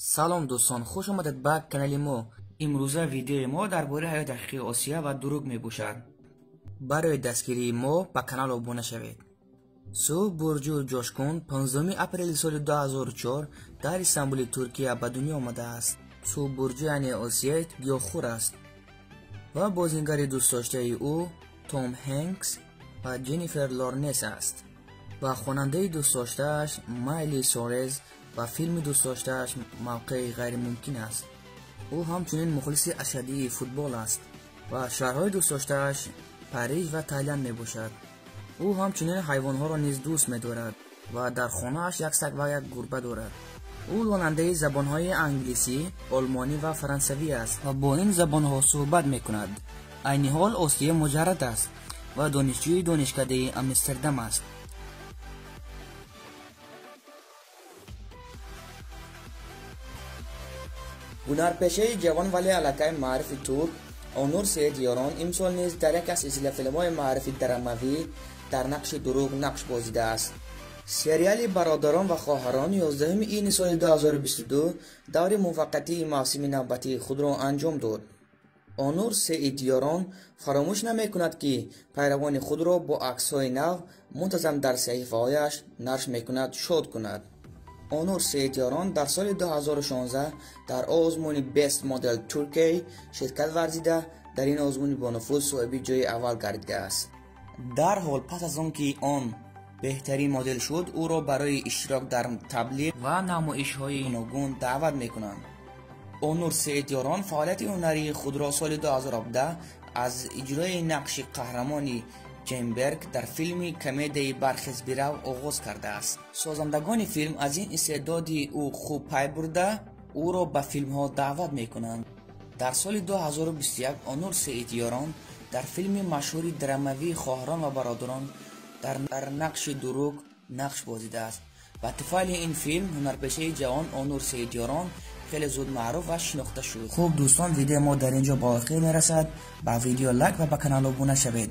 سلام دوستان، خوش آمدید به کانال ما. امروزه ویدیو ما درباره حیات حقیقی آسیا و دروغ می باشد. برای دستگیری ما به کانال ابونه شوید. سو برجو جوشکون 15 اپریل سال 2004 در استانبول ترکیه به دنیا آمده است. سو برجو یعنی آسیا گیاهخوار است و بازیگر دوست داشته او توم هنگس و جنیفر لورنس است و خواننده دوست داشته‌اش مایلی سایرس و فیلم دوست داشته‌اش موقع غیر ممکن است. او همچنین مخلص اشدی فوتبال است و شهرهای دوست داشته‌اش پاریس و تایلند می باشد. او همچنین حیوانها را نیز دوست می دارد و در خانه‌اش یک سگ و یک گربه دارد. او راننده زبان‌های انگلیسی، آلمانی و فرانسوی است و با این زبان‌ها صحبت می کند. عین حال آسیای مجرد است و دانشجوی دانشکده آمستردام است. هنرپیشه جوان ولی علاقه معروف ترک آنور سیدیاران امسال نیز در یک از سلسله فیلم‌های معروف درامایی در نقش دروغ نقش بازیده است. سریال برادران و خواهران 11 این سال 2022 دور موفقیتی موسم نوبتی خود را انجام داد. آنور سیدیاران فراموش نمی‌کند که پیروان خود را با عکس‌های نو منتظم در صحیفه‌هایش نشر می‌کند شاد کند. آنور سیدیاران در سال 2016 در آزمون بیست مدل ترکیه شرکت ورزیده در این آزمون با نفوذ صاحب جای اول گردیده است. در حال پس از آنکه آن بهترین مدل شد او را برای اشتراک در تبلیغ و نمایش‌های گوناگون دعوت می‌کنند. آنور سیدیاران فعالیت هنری خود را سال 2017 از اجرای نقش قهرمانی جنبرگ در فیلم کمدی برخیز برو آغاز کرده است. سازندگان فیلم از این استعداد او خوب پی برده او را به فیلم ها دعوت می کنند. در سال 2021 آنور سیدیاران در فیلم مشهور درامایی خواهران و برادران در نقش دروغ نقش بازیده است. با طفل این فیلم هنرپیشه جوان آنور سیدیاران خیلی زود معروف و شناخته شد. خوب دوستان، ویدیو ما در اینجا با آخر می رسد. با ویدیو لایک و به کانال ابونه شوید.